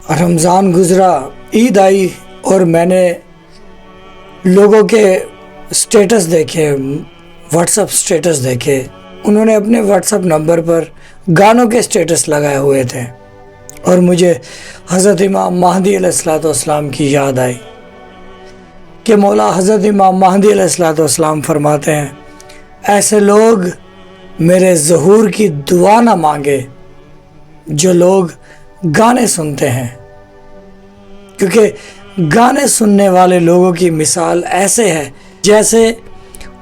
رمضان گزرا، عید آئی اور میں نے لوگوں کے سٹیٹس دیکھے، واٹس ایپ سٹیٹس دیکھے۔ انہوں نے اپنے واٹس ایپ نمبر پر گانوں کے سٹیٹس لگائے ہوئے تھے اور مجھے حضرت امام مہدی علیہ السلام کی یاد آئی کہ مولا حضرت امام مہدی علیہ السلام فرماتے ہیں، ایسے لوگ میرے ظہور کی دعا نہ مانگے جو لوگ گانے سنتے ہیں، کیونکہ گانے سننے والے لوگوں کی مثال ایسے ہے جیسے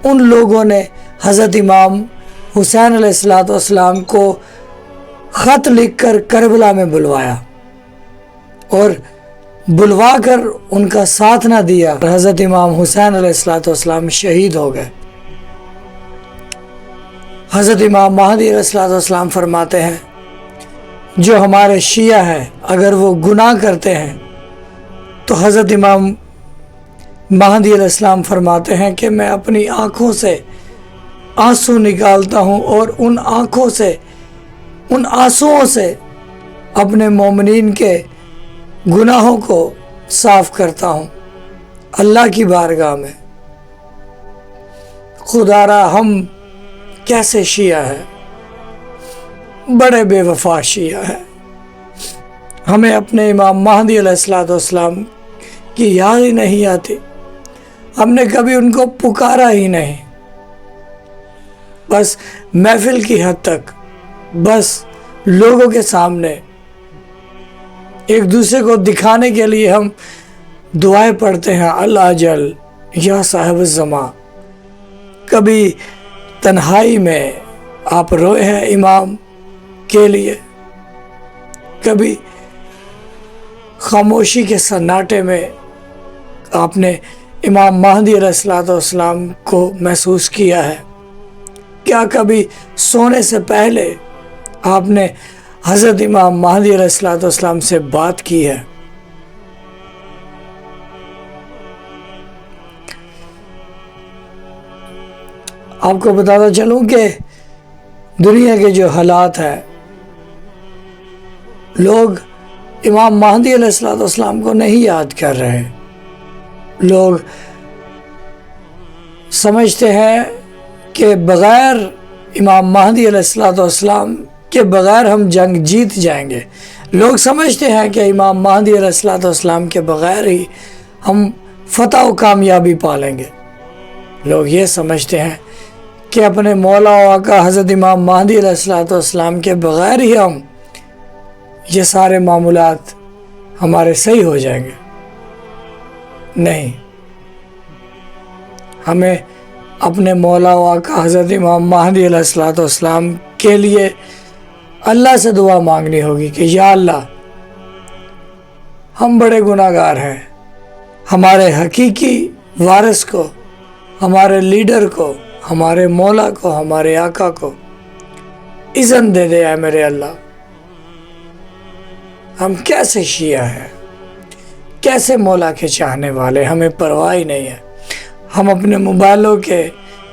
ان لوگوں نے حضرت امام حسین علیہ السلام کو خط لکھ کر کربلا میں بلوایا اور بلوا کر ان کا ساتھ نہ دیا، حضرت امام حسین علیہ السلام شہید ہو گئے۔ حضرت امام مہدی علیہ السلام فرماتے ہیں، جو ہمارے شیعہ ہیں اگر وہ گناہ کرتے ہیں تو حضرت امام مہدی علیہ السلام فرماتے ہیں کہ میں اپنی آنکھوں سے آنسو نکالتا ہوں اور ان آنکھوں سے، ان آنسوؤں سے اپنے مومنین کے گناہوں کو صاف کرتا ہوں اللہ کی بارگاہ میں۔ خدا را ہم کیسے شیعہ ہیں، بڑے بے وفا شیعہ ہیں۔ ہمیں اپنے امام مہدی علیہ السلام کی یاد ہی نہیں آتی، ہم نے کبھی ان کو پکارا ہی نہیں، بس محفل کی حد تک، بس لوگوں کے سامنے ایک دوسرے کو دکھانے کے لیے ہم دعائیں پڑھتے ہیں، اللہ جل یا صاحب الزمان۔ کبھی تنہائی میں آپ روئے ہیں امام کے لیے، کبھی خاموشی کے سناٹے میں آپ نے امام مہدی علیہ السلام کو محسوس کیا ہے؟ کیا کبھی سونے سے پہلے آپ نے حضرت امام مہدی علیہ السلام سے بات کی ہے؟ آپ کو بتاتا چلوں کہ دنیا کے جو حالات ہیں، لوگ امام مہدی علیہ السلام کو نہیں یاد کر رہے۔ لوگ سمجھتے ہیں کہ بغیر امام مہدی علیہ السلام کے بغیر ہم جنگ جیت جائیں گے۔ لوگ سمجھتے ہیں کہ امام مہدی علیہ السلام کے بغیر ہی ہم فتح و کامیابی پالیں گے۔ لوگ یہ سمجھتے ہیں کہ اپنے مولا و آقا حضرت امام مہدی علیہ السلام کے بغیر ہی ہم یہ سارے معاملات ہمارے صحیح ہو جائیں گے۔ نہیں، ہمیں اپنے مولا و آقا حضرت امام مہدی علیہ السلام کے لیے اللہ سے دعا مانگنی ہوگی کہ یا اللہ، ہم بڑے گناہ گار ہیں، ہمارے حقیقی وارث کو، ہمارے لیڈر کو، ہمارے مولا کو، ہمارے آقا کو اذن دے دے اے میرے اللہ۔ ہم کیسے شیعہ ہیں، کیسے مولا کے چاہنے والے، ہمیں پرواہ ہی نہیں ہے۔ ہم اپنے موبائلوں کے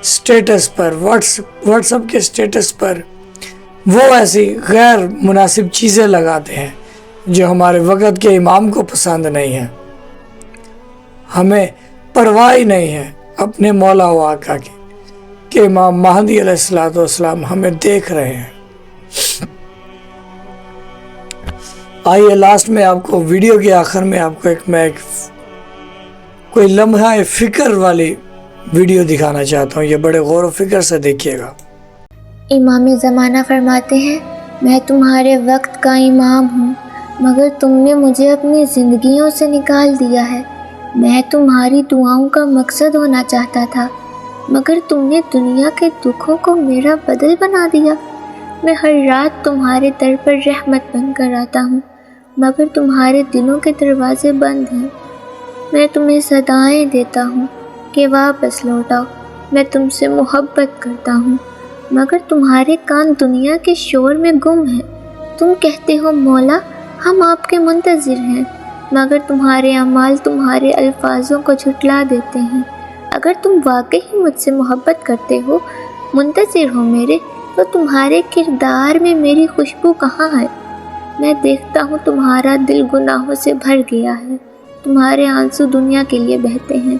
سٹیٹس پر، واٹس ایپ کے سٹیٹس پر وہ ایسی غیر مناسب چیزیں لگاتے ہیں جو ہمارے وقت کے امام کو پسند نہیں ہے۔ ہمیں پرواہ ہی نہیں ہے اپنے مولا و آقا کی کہ امام مہدی علیہ السلام ہمیں دیکھ رہے ہیں۔ آئیے لاسٹ میں آپ کو، ویڈیو کے آخر میں آپ کو ایک کوئی لمحہ فکر والی ویڈیو دکھانا چاہتا ہوں، یہ بڑے غور و فکر سے دیکھیے گا۔ امام زمانہ فرماتے ہیں، میں تمہارے وقت کا امام ہوں، مگر تم نے مجھے اپنی زندگیوں سے نکال دیا ہے۔ میں تمہاری دعاؤں کا مقصد ہونا چاہتا تھا، مگر تم نے دنیا کے دکھوں کو میرا بدل بنا دیا۔ میں ہر رات تمہارے در پر رحمت بن کر آتا ہوں، مگر تمہارے دلوں کے دروازے بند ہیں۔ میں تمہیں صدائیں دیتا ہوں کہ واپس لوٹاؤ، میں تم سے محبت کرتا ہوں، مگر تمہارے کان دنیا کے شور میں گم ہیں۔ تم کہتے ہو مولا ہم آپ کے منتظر ہیں، مگر تمہارے اعمال تمہارے الفاظوں کو جھٹلا دیتے ہیں۔ اگر تم واقعی مجھ سے محبت کرتے ہو، منتظر ہو میرے، تو تمہارے کردار میں میری خوشبو کہاں ہے؟ میں دیکھتا ہوں تمہارا دل گناہوں سے بھر گیا ہے، تمہارے آنسو دنیا کے لیے بہتے ہیں،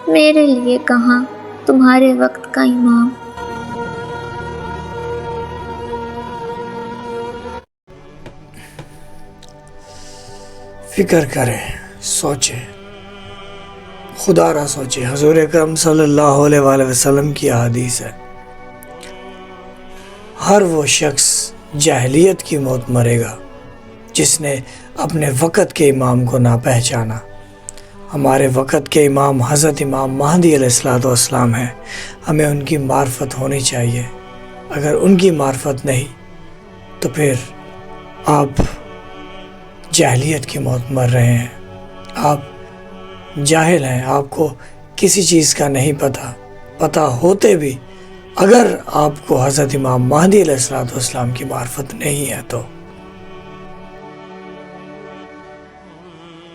میرے لیے کہاں، تمہارے وقت کا امام۔ فکر کریں، سوچیں، خدا را سوچیں۔ حضور اکرم صلی اللہ علیہ وآلہ وسلم کی احادیث ہے، ہر وہ شخص جاہلیت کی موت مرے گا جس نے اپنے وقت کے امام کو نہ پہچانا۔ ہمارے وقت کے امام حضرت امام مہدی علیہ السلام ہیں، ہمیں ان کی معرفت ہونی چاہیے۔ اگر ان کی معرفت نہیں تو پھر آپ جاہلیت کی موت مر رہے ہیں، آپ جاہل ہیں، آپ کو کسی چیز کا نہیں پتہ ہوتے بھی اگر آپ کو حضرت امام مہدی علیہ السلام کی معرفت نہیں ہے تو